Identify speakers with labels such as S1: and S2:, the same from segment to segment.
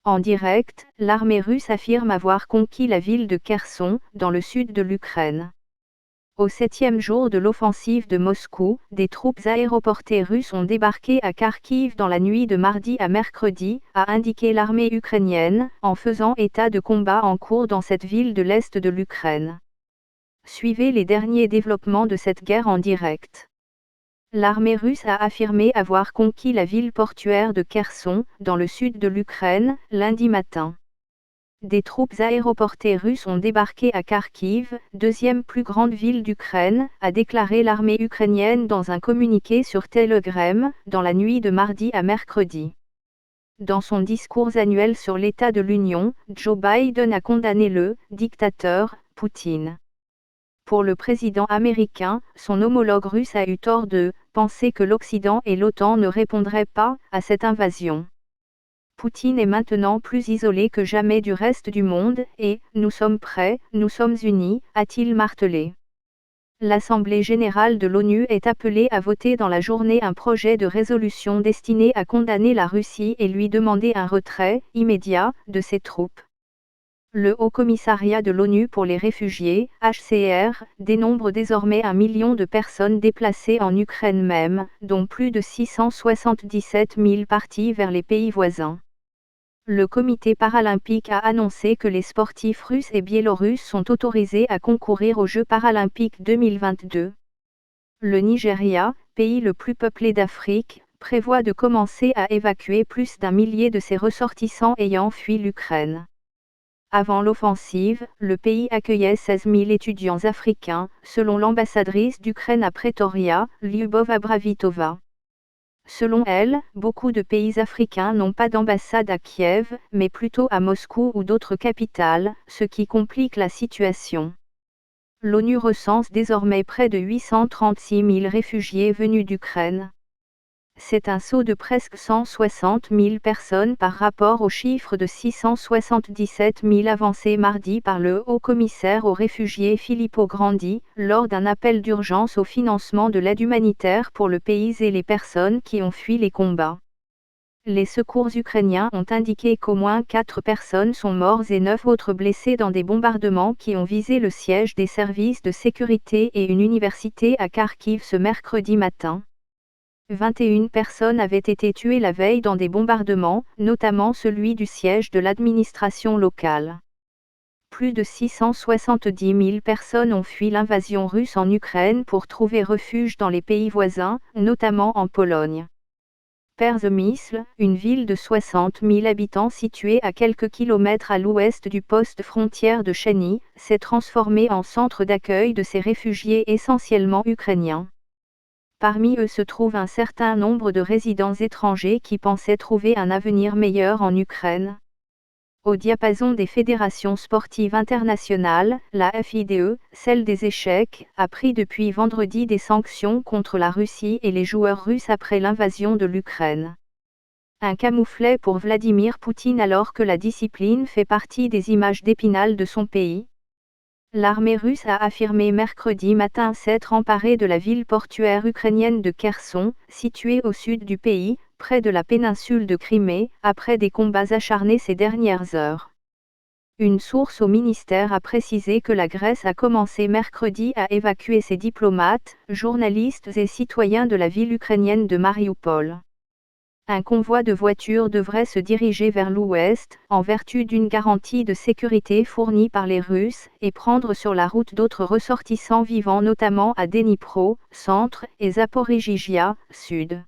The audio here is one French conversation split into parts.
S1: En direct, l'armée russe affirme avoir conquis la ville de Kherson, dans le sud de l'Ukraine. Au 7e jour de l'offensive de Moscou, des troupes aéroportées russes ont débarqué à Kharkiv dans la nuit de mardi à mercredi, a indiqué l'armée ukrainienne, en faisant état de combats en cours dans cette ville de l'est de l'Ukraine. Suivez les derniers développements de cette guerre en direct. L'armée russe a affirmé avoir conquis la ville portuaire de Kherson, dans le sud de l'Ukraine, lundi matin. Des troupes aéroportées russes ont débarqué à Kharkiv, deuxième plus grande ville d'Ukraine, a déclaré l'armée ukrainienne dans un communiqué sur Telegram, dans la nuit de mardi à mercredi. Dans son discours annuel sur l'état de l'Union, Joe Biden a condamné le « dictateur » Poutine. Pour le président américain, son homologue russe a eu tort de « penser que l'Occident et l'OTAN ne répondraient pas » à cette invasion. Poutine est maintenant plus isolé que jamais du reste du monde, et « nous sommes prêts, nous sommes unis », a-t-il martelé. L'Assemblée générale de l'ONU est appelée à voter dans la journée un projet de résolution destiné à condamner la Russie et lui demander un retrait immédiat de ses troupes. Le Haut-Commissariat de l'ONU pour les réfugiés, HCR, dénombre désormais 1 million de personnes déplacées en Ukraine même, dont plus de 677 000 partis vers les pays voisins. Le comité paralympique a annoncé que les sportifs russes et biélorusses sont autorisés à concourir aux Jeux paralympiques 2022. Le Nigeria, pays le plus peuplé d'Afrique, prévoit de commencer à évacuer plus d'1 millier de ses ressortissants ayant fui l'Ukraine. Avant l'offensive, le pays accueillait 16 000 étudiants africains, selon l'ambassadrice d'Ukraine à Pretoria, Lyubova Bravitova. Selon elle, beaucoup de pays africains n'ont pas d'ambassade à Kiev, mais plutôt à Moscou ou d'autres capitales, ce qui complique la situation. L'ONU recense désormais près de 836 000 réfugiés venus d'Ukraine. C'est un saut de presque 160 000 personnes par rapport au chiffre de 677 000 avancé mardi par le haut-commissaire aux réfugiés Filippo Grandi, lors d'un appel d'urgence au financement de l'aide humanitaire pour le pays et les personnes qui ont fui les combats. Les secours ukrainiens ont indiqué qu'au moins 4 personnes sont mortes et 9 autres blessées dans des bombardements qui ont visé le siège des services de sécurité et une université à Kharkiv ce mercredi matin. 21 personnes avaient été tuées la veille dans des bombardements, notamment celui du siège de l'administration locale. Plus de 670 000 personnes ont fui l'invasion russe en Ukraine pour trouver refuge dans les pays voisins, notamment en Pologne. Przemysl, une ville de 60 000 habitants située à quelques kilomètres à l'ouest du poste frontière de Cheny, s'est transformée en centre d'accueil de ces réfugiés essentiellement ukrainiens. Parmi eux se trouve un certain nombre de résidents étrangers qui pensaient trouver un avenir meilleur en Ukraine. Au diapason des fédérations sportives internationales, la FIDE, celle des échecs, a pris depuis vendredi des sanctions contre la Russie et les joueurs russes après l'invasion de l'Ukraine. Un camouflet pour Vladimir Poutine alors que la discipline fait partie des images d'Épinal de son pays. L'armée russe a affirmé mercredi matin s'être emparée de la ville portuaire ukrainienne de Kherson, située au sud du pays, près de la péninsule de Crimée, après des combats acharnés ces dernières heures. Une source au ministère a précisé que la Grèce a commencé mercredi à évacuer ses diplomates, journalistes et citoyens de la ville ukrainienne de Marioupol. Un convoi de voitures devrait se diriger vers l'ouest, en vertu d'une garantie de sécurité fournie par les Russes, et prendre sur la route d'autres ressortissants vivant notamment à Dnipro, centre, et Zaporijjia, sud.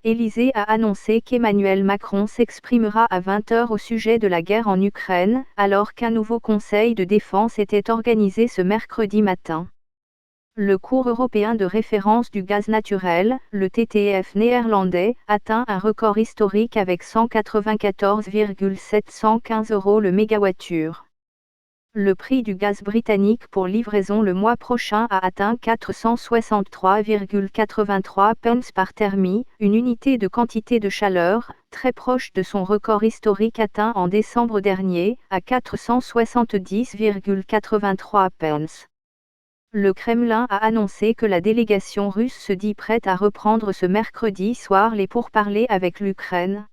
S1: Élysée a annoncé qu'Emmanuel Macron s'exprimera à 20h au sujet de la guerre en Ukraine, alors qu'un nouveau conseil de défense était organisé ce mercredi matin. Le cours européen de référence du gaz naturel, le TTF néerlandais, atteint un record historique avec 194,715 € le mégawattheure. Le prix du gaz britannique pour livraison le mois prochain a atteint 463,83 pence par thermie, une unité de quantité de chaleur, très proche de son record historique atteint en décembre dernier, à 470,83 pence. Le Kremlin a annoncé que la délégation russe se dit prête à reprendre ce mercredi soir les pourparlers avec l'Ukraine.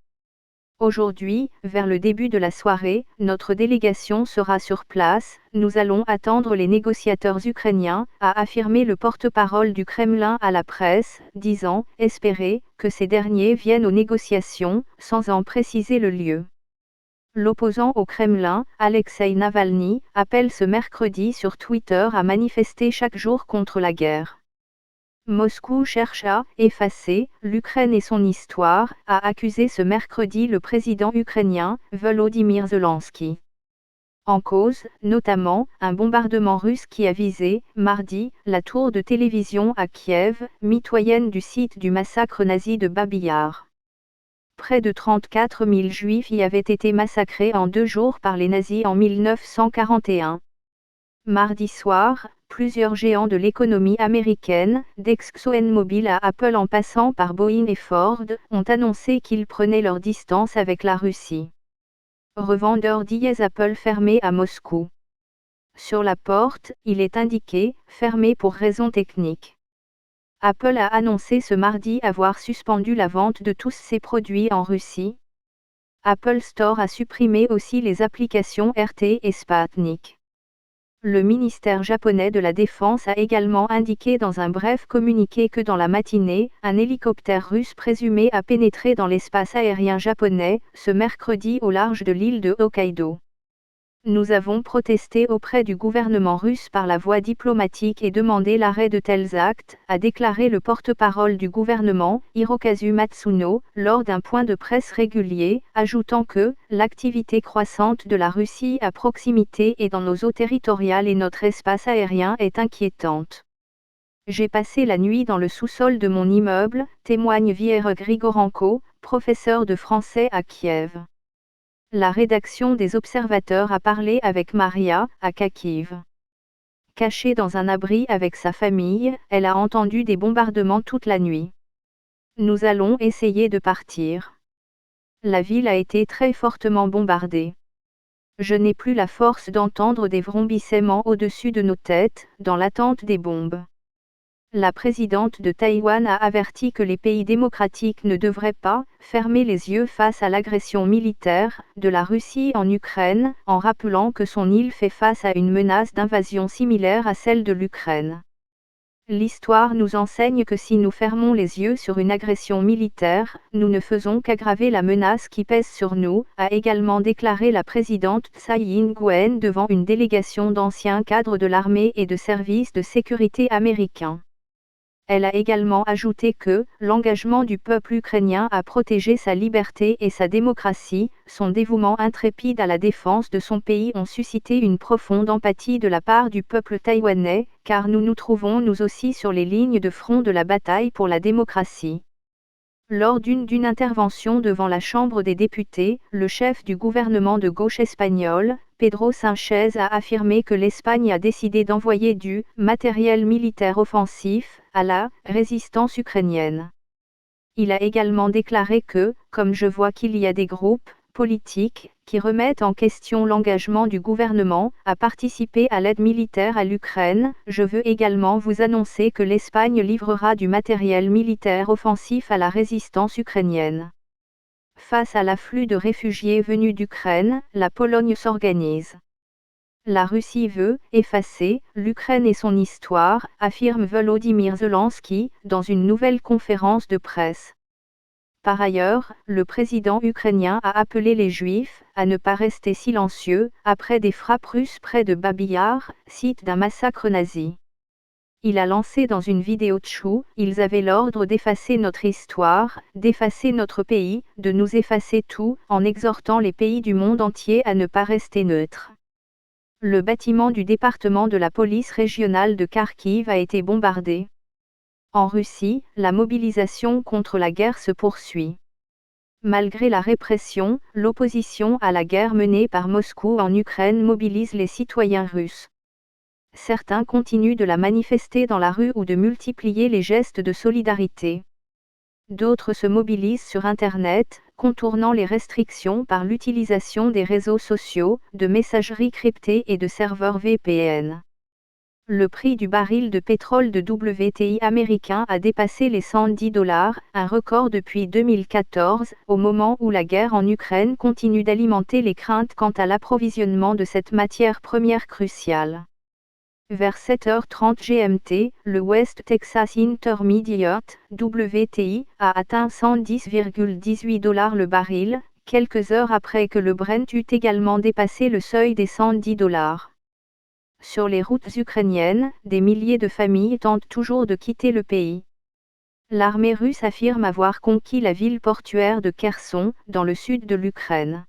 S1: Aujourd'hui, vers le début de la soirée, notre délégation sera sur place, nous allons attendre les négociateurs ukrainiens, a affirmé le porte-parole du Kremlin à la presse, disant « espérer » que ces derniers viennent aux négociations, sans en préciser le lieu. L'opposant au Kremlin, Alexei Navalny, appelle ce mercredi sur Twitter à manifester chaque jour contre la guerre. Moscou cherche à « effacer » l'Ukraine et son histoire, a accusé ce mercredi le président ukrainien, Volodymyr Zelensky. En cause, notamment, un bombardement russe qui a visé, mardi, la tour de télévision à Kiev, mitoyenne du site du massacre nazi de Babi Yar. Près de 34 000 juifs y avaient été massacrés en 2 jours par les nazis en 1941. Mardi soir, plusieurs géants de l'économie américaine, d'ExxonMobil à Apple en passant par Boeing et Ford, ont annoncé qu'ils prenaient leur distance avec la Russie. Revendeur dièse Apple fermé à Moscou. Sur la porte, il est indiqué « fermé pour raisons techniques ». Apple a annoncé ce mardi avoir suspendu la vente de tous ses produits en Russie. Apple Store a supprimé aussi les applications RT et Sputnik. Le ministère japonais de la Défense a également indiqué dans un bref communiqué que dans la matinée, un hélicoptère russe présumé a pénétré dans l'espace aérien japonais, ce mercredi au large de l'île de Hokkaido. Nous avons protesté auprès du gouvernement russe par la voie diplomatique et demandé l'arrêt de tels actes, a déclaré le porte-parole du gouvernement, Hirokazu Matsuno, lors d'un point de presse régulier, ajoutant que « l'activité croissante de la Russie à proximité et dans nos eaux territoriales et notre espace aérien est inquiétante. J'ai passé la nuit dans le sous-sol de mon immeuble », témoigne Viera Grigorenko, professeur de français à Kiev. La rédaction des Observateurs a parlé avec Maria, à Kharkiv. Cachée dans un abri avec sa famille, elle a entendu des bombardements toute la nuit. Nous allons essayer de partir. La ville a été très fortement bombardée. Je n'ai plus la force d'entendre des vrombissements au-dessus de nos têtes, dans l'attente des bombes. La présidente de Taïwan a averti que les pays démocratiques ne devraient pas « fermer les yeux face à l'agression militaire » de la Russie en Ukraine, en rappelant que son île fait face à une menace d'invasion similaire à celle de l'Ukraine. L'histoire nous enseigne que si nous fermons les yeux sur une agression militaire, nous ne faisons qu'aggraver la menace qui pèse sur nous, a également déclaré la présidente Tsai Ing-wen devant une délégation d'anciens cadres de l'armée et de services de sécurité américains. Elle a également ajouté que l'engagement du peuple ukrainien à protéger sa liberté et sa démocratie, son dévouement intrépide à la défense de son pays ont suscité une profonde empathie de la part du peuple taïwanais, car nous nous trouvons nous aussi sur les lignes de front de la bataille pour la démocratie. Lors d'une intervention devant la Chambre des députés, le chef du gouvernement de gauche espagnol, Pedro Sánchez a affirmé que l'Espagne a décidé d'envoyer du matériel militaire offensif à la résistance ukrainienne. Il a également déclaré que, comme je vois qu'il y a des groupes politiques qui remettent en question l'engagement du gouvernement à participer à l'aide militaire à l'Ukraine, je veux également vous annoncer que l'Espagne livrera du matériel militaire offensif à la résistance ukrainienne. Face à l'afflux de réfugiés venus d'Ukraine, la Pologne s'organise. La Russie veut « effacer » l'Ukraine et son histoire, affirme Volodymyr Zelensky, dans une nouvelle conférence de presse. Par ailleurs, le président ukrainien a appelé les Juifs à ne pas rester silencieux après des frappes russes près de Babi Yar, site d'un massacre nazi. Il a lancé dans une vidéo Tchou, ils avaient l'ordre d'effacer notre histoire, d'effacer notre pays, de nous effacer tout, en exhortant les pays du monde entier à ne pas rester neutres. Le bâtiment du département de la police régionale de Kharkiv a été bombardé. En Russie, la mobilisation contre la guerre se poursuit. Malgré la répression, l'opposition à la guerre menée par Moscou en Ukraine mobilise les citoyens russes. Certains continuent de la manifester dans la rue ou de multiplier les gestes de solidarité. D'autres se mobilisent sur Internet, contournant les restrictions par l'utilisation des réseaux sociaux, de messagerie cryptée et de serveurs VPN. Le prix du baril de pétrole de WTI américain a dépassé les $110, un record depuis 2014, au moment où la guerre en Ukraine continue d'alimenter les craintes quant à l'approvisionnement de cette matière première cruciale. Vers 7h30 GMT, le West Texas Intermediate, WTI, a atteint $110,18 le baril, quelques heures après que le Brent eut également dépassé le seuil des $110. Sur les routes ukrainiennes, des milliers de familles tentent toujours de quitter le pays. L'armée russe affirme avoir conquis la ville portuaire de Kherson, dans le sud de l'Ukraine.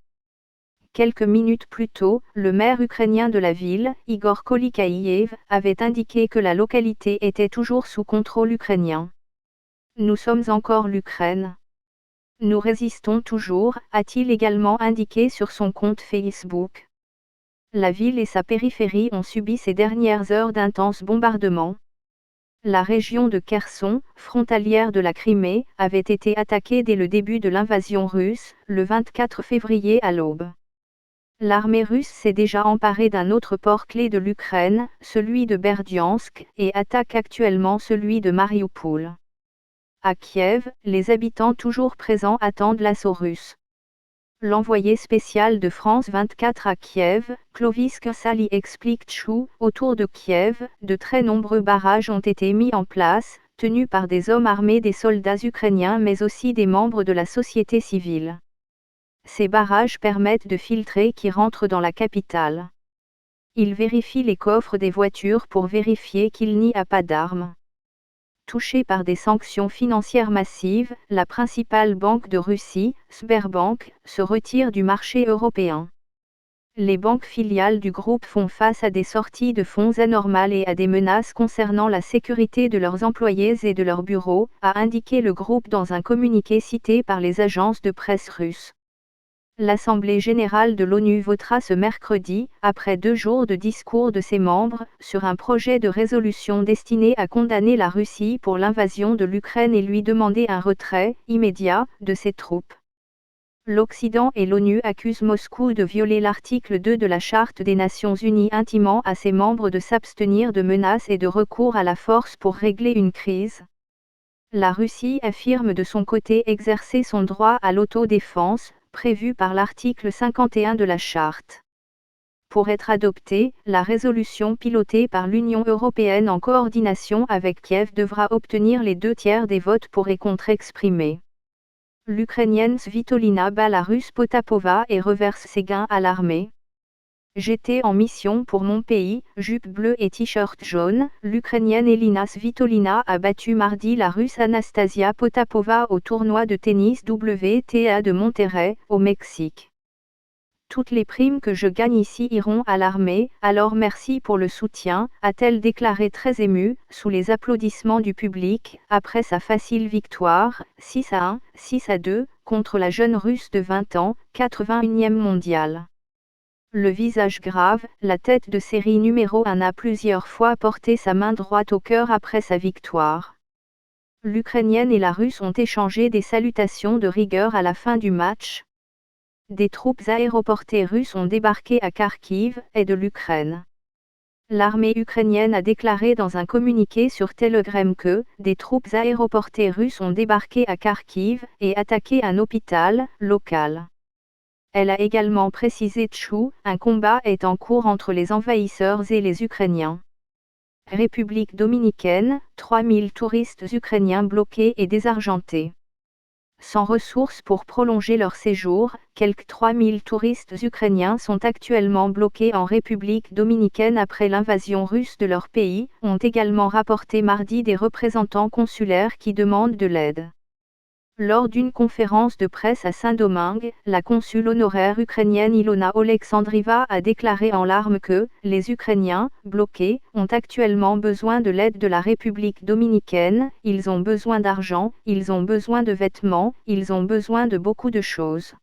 S1: Quelques minutes plus tôt, le maire ukrainien de la ville, Igor Kolikaïev, avait indiqué que la localité était toujours sous contrôle ukrainien. Nous sommes encore l'Ukraine. Nous résistons toujours, a-t-il également indiqué sur son compte Facebook. La ville et sa périphérie ont subi ces dernières heures d'intenses bombardements. La région de Kherson, frontalière de la Crimée, avait été attaquée dès le début de l'invasion russe, le 24 février à l'aube. L'armée russe s'est déjà emparée d'un autre port clé de l'Ukraine, celui de Berdiansk, et attaque actuellement celui de Marioupol. À Kiev, les habitants toujours présents attendent l'assaut russe. L'envoyé spécial de France 24 à Kiev, Clovis Kinsali explique Tchou, autour de Kiev, de très nombreux barrages ont été mis en place, tenus par des hommes armés, des soldats ukrainiens mais aussi des membres de la société civile. Ces barrages permettent de filtrer qui rentre dans la capitale. Ils vérifient les coffres des voitures pour vérifier qu'il n'y a pas d'armes. Touchée par des sanctions financières massives, la principale banque de Russie, Sberbank, se retire du marché européen. Les banques filiales du groupe font face à des sorties de fonds anormales et à des menaces concernant la sécurité de leurs employés et de leurs bureaux, a indiqué le groupe dans un communiqué cité par les agences de presse russes. L'Assemblée générale de l'ONU votera ce mercredi, après 2 jours de discours de ses membres, sur un projet de résolution destiné à condamner la Russie pour l'invasion de l'Ukraine et lui demander un retrait, immédiat, de ses troupes. L'Occident et l'ONU accusent Moscou de violer l'article 2 de la Charte des Nations Unies intimant à ses membres de s'abstenir de menaces et de recours à la force pour régler une crise. La Russie affirme de son côté exercer son droit à l'autodéfense, prévu par l'article 51 de la Charte. Pour être adoptée, la résolution pilotée par l'Union européenne en coordination avec Kiev devra obtenir les 2/3 des votes pour et contre exprimés. L'Ukrainienne Svitolina bat la Russe Potapova et reverse ses gains à l'armée. J'étais en mission pour mon pays, jupe bleue et t-shirt jaune. L'Ukrainienne Elina Svitolina a battu mardi la Russe Anastasia Potapova au tournoi de tennis WTA de Monterrey, au Mexique. Toutes les primes que je gagne ici iront à l'armée, alors merci pour le soutien, a-t-elle déclaré très émue, sous les applaudissements du public, après sa facile victoire, 6-1, 6-2, contre la jeune Russe de 20 ans, 81e mondiale. Le visage grave, la tête de série numéro 1 a plusieurs fois porté sa main droite au cœur après sa victoire. L'Ukrainienne et la Russe ont échangé des salutations de rigueur à la fin du match. Des troupes aéroportées russes ont débarqué à Kharkiv, est de l'Ukraine. L'armée ukrainienne a déclaré dans un communiqué sur Telegram que des troupes aéroportées russes ont débarqué à Kharkiv et attaqué un hôpital local. Elle a également précisé Tchou, un combat est en cours entre les envahisseurs et les Ukrainiens. République dominicaine, 3000 touristes ukrainiens bloqués et désargentés. Sans ressources pour prolonger leur séjour, quelques 3000 touristes ukrainiens sont actuellement bloqués en République dominicaine après l'invasion russe de leur pays, ont également rapporté mardi des représentants consulaires qui demandent de l'aide. Lors d'une conférence de presse à Saint-Domingue, la consul honoraire ukrainienne Ilona Oleksandriva a déclaré en larmes que « les Ukrainiens, bloqués, ont actuellement besoin de l'aide de la République dominicaine, ils ont besoin d'argent, ils ont besoin de vêtements, ils ont besoin de beaucoup de choses ».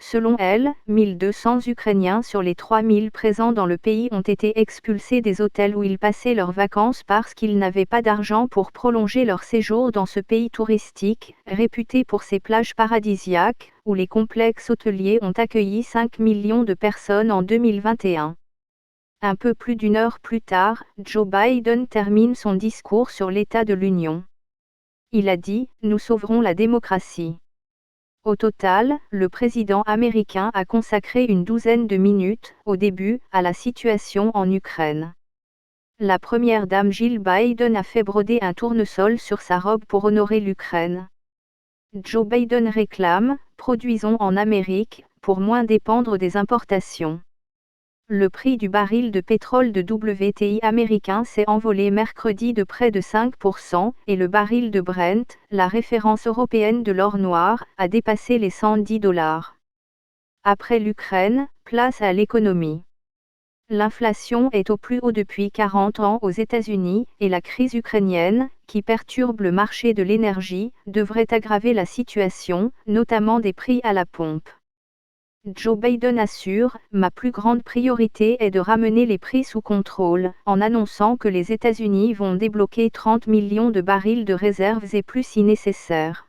S1: Selon elle, 1200 Ukrainiens sur les 3000 présents dans le pays ont été expulsés des hôtels où ils passaient leurs vacances parce qu'ils n'avaient pas d'argent pour prolonger leur séjour dans ce pays touristique, réputé pour ses plages paradisiaques, où les complexes hôteliers ont accueilli 5 millions de personnes en 2021. Un peu plus d'une heure plus tard, Joe Biden termine son discours sur l'état de l'Union. Il a dit « Nous sauverons la démocratie ». Au total, le président américain a consacré une douzaine de minutes, au début, à la situation en Ukraine. La première dame Jill Biden a fait broder un tournesol sur sa robe pour honorer l'Ukraine. Joe Biden réclame « Produisons en Amérique » pour moins dépendre des importations. Le prix du baril de pétrole de WTI américain s'est envolé mercredi de près de 5% et le baril de Brent, la référence européenne de l'or noir, a dépassé les $110. Après l'Ukraine, place à l'économie. L'inflation est au plus haut depuis 40 ans aux États-Unis et la crise ukrainienne, qui perturbe le marché de l'énergie, devrait aggraver la situation, notamment des prix à la pompe. Joe Biden assure « Ma plus grande priorité est de ramener les prix sous contrôle » en annonçant que les États-Unis vont débloquer 30 millions de barils de réserves et plus si nécessaire.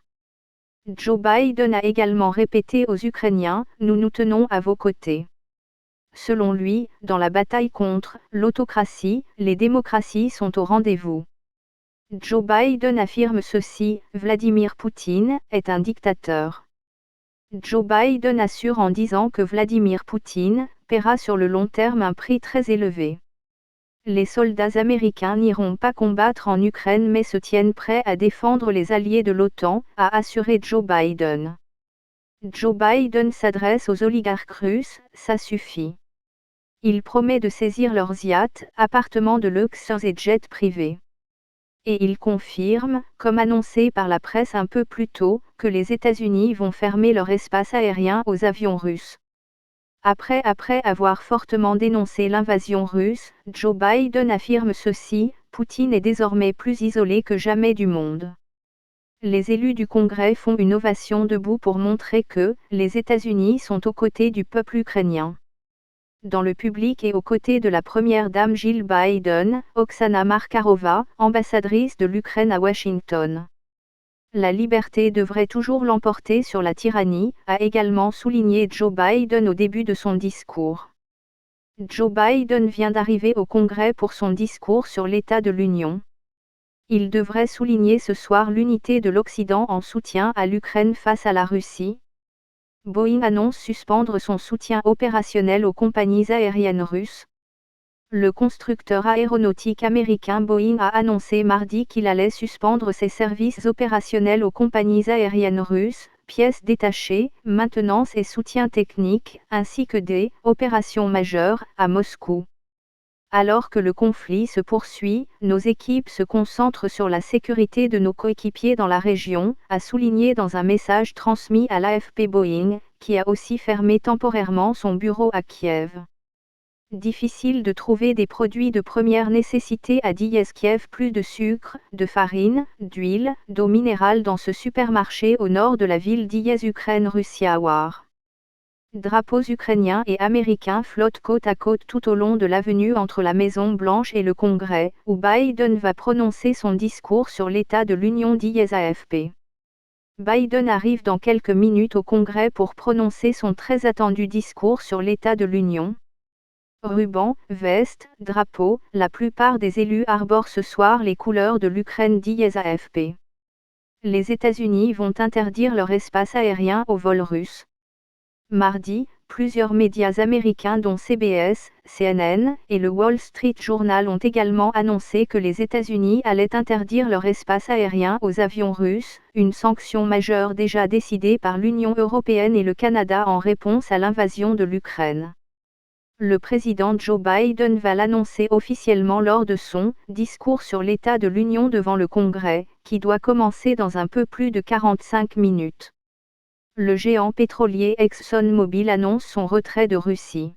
S1: Joe Biden a également répété aux Ukrainiens « Nous nous tenons à vos côtés ». Selon lui, dans la bataille contre l'autocratie, les démocraties sont au rendez-vous. Joe Biden affirme ceci « Vladimir Poutine est un dictateur ». Joe Biden assure en disant que Vladimir Poutine paiera sur le long terme un prix très élevé. Les soldats américains n'iront pas combattre en Ukraine mais se tiennent prêts à défendre les alliés de l'OTAN, a assuré Joe Biden. Joe Biden s'adresse aux oligarques russes, ça suffit. Il promet de saisir leurs yachts, appartements de luxe et jets privés. Et il confirme, comme annoncé par la presse un peu plus tôt, que les États-Unis vont fermer leur espace aérien aux avions russes. Après avoir fortement dénoncé l'invasion russe, Joe Biden affirme ceci, Poutine est désormais plus isolé que jamais du monde. Les élus du Congrès font une ovation debout pour montrer que les États-Unis sont aux côtés du peuple ukrainien. Dans le public et aux côtés de la première dame Jill Biden, Oksana Markarova, ambassadrice de l'Ukraine à Washington. La liberté devrait toujours l'emporter sur la tyrannie, a également souligné Joe Biden au début de son discours. Joe Biden vient d'arriver au Congrès pour son discours sur l'état de l'Union. Il devrait souligner ce soir l'unité de l'Occident en soutien à l'Ukraine face à la Russie. Boeing annonce suspendre son soutien opérationnel aux compagnies aériennes russes. Le constructeur aéronautique américain Boeing a annoncé mardi qu'il allait suspendre ses services opérationnels aux compagnies aériennes russes, pièces détachées, maintenance et soutien technique, ainsi que des opérations majeures à Moscou. Alors que le conflit se poursuit, nos équipes se concentrent sur la sécurité de nos coéquipiers dans la région, a souligné dans un message transmis à l'AFP Boeing, qui a aussi fermé temporairement son bureau à Kiev. Difficile de trouver des produits de première nécessité à Kiev, plus de sucre, de farine, d'huile, d'eau minérale dans ce supermarché au nord de la ville Ukraine-Russia War. Drapeaux ukrainiens et américains flottent côte à côte tout au long de l'avenue entre la Maison-Blanche et le Congrès, où Biden va prononcer son discours sur l'état de l'Union AFP. Biden arrive dans quelques minutes au Congrès pour prononcer son très attendu discours sur l'état de l'Union. Rubans, vestes, drapeaux, la plupart des élus arborent ce soir les couleurs de l'Ukraine AFP. Les États-Unis vont interdire leur espace aérien aux vols russes. Mardi, plusieurs médias américains dont CBS, CNN et le Wall Street Journal ont également annoncé que les États-Unis allaient interdire leur espace aérien aux avions russes, une sanction majeure déjà décidée par l'Union européenne et le Canada en réponse à l'invasion de l'Ukraine. Le président Joe Biden va l'annoncer officiellement lors de son discours sur l'état de l'Union devant le Congrès, qui doit commencer dans un peu plus de 45 minutes. Le géant pétrolier ExxonMobil annonce son retrait de Russie.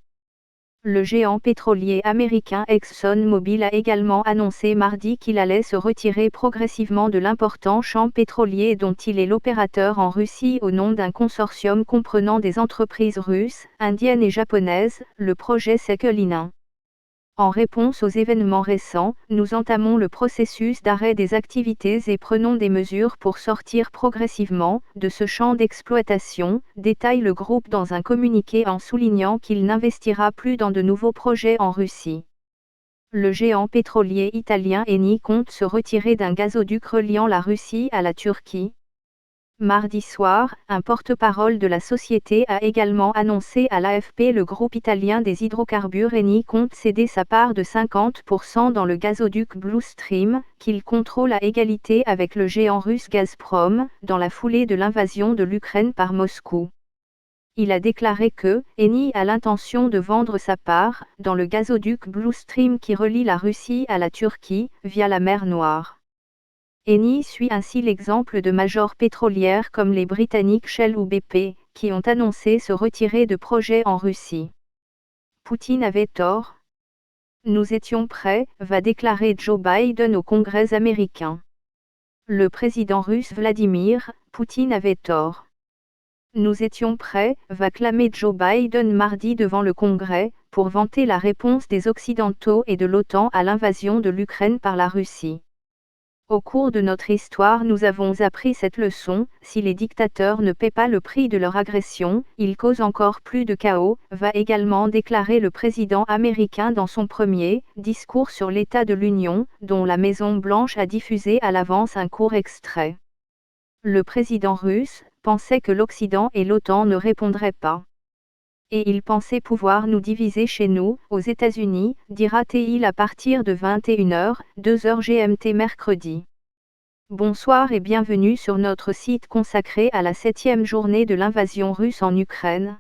S1: Le géant pétrolier américain ExxonMobil a également annoncé mardi qu'il allait se retirer progressivement de l'important champ pétrolier dont il est l'opérateur en Russie au nom d'un consortium comprenant des entreprises russes, indiennes et japonaises, le projet Sakhalin. En réponse aux événements récents, nous entamons le processus d'arrêt des activités et prenons des mesures pour sortir progressivement de ce champ d'exploitation, détaille le groupe dans un communiqué en soulignant qu'il n'investira plus dans de nouveaux projets en Russie. Le géant pétrolier italien Eni compte se retirer d'un gazoduc reliant la Russie à la Turquie. Mardi soir, un porte-parole de la société a également annoncé à l'AFP le groupe italien des hydrocarbures Eni compte céder sa part de 50% dans le gazoduc Blue Stream, qu'il contrôle à égalité avec le géant russe Gazprom, dans la foulée de l'invasion de l'Ukraine par Moscou. Il a déclaré que Eni a l'intention de vendre sa part dans le gazoduc Blue Stream qui relie la Russie à la Turquie, via la mer Noire. Eni suit ainsi l'exemple de majors pétrolières comme les Britanniques Shell ou BP, qui ont annoncé se retirer de projets en Russie. Poutine avait tort. Nous étions prêts, va déclarer Joe Biden au Congrès américain. Le président russe Vladimir Poutine avait tort. Nous étions prêts, va clamer Joe Biden mardi devant le Congrès, pour vanter la réponse des Occidentaux et de l'OTAN à l'invasion de l'Ukraine par la Russie. Au cours de notre histoire, nous avons appris cette leçon, si les dictateurs ne paient pas le prix de leur agression, ils causent encore plus de chaos, va également déclarer le président américain dans son premier discours sur l'état de l'Union, dont la Maison-Blanche a diffusé à l'avance un court extrait. Le président russe pensait que l'Occident et l'OTAN ne répondraient pas. Et il pensait pouvoir nous diviser chez nous, aux États-Unis, dira-t-il à partir de 21h, 2h GMT mercredi. Bonsoir et bienvenue sur notre site consacré à la 7e journée de l'invasion russe en Ukraine.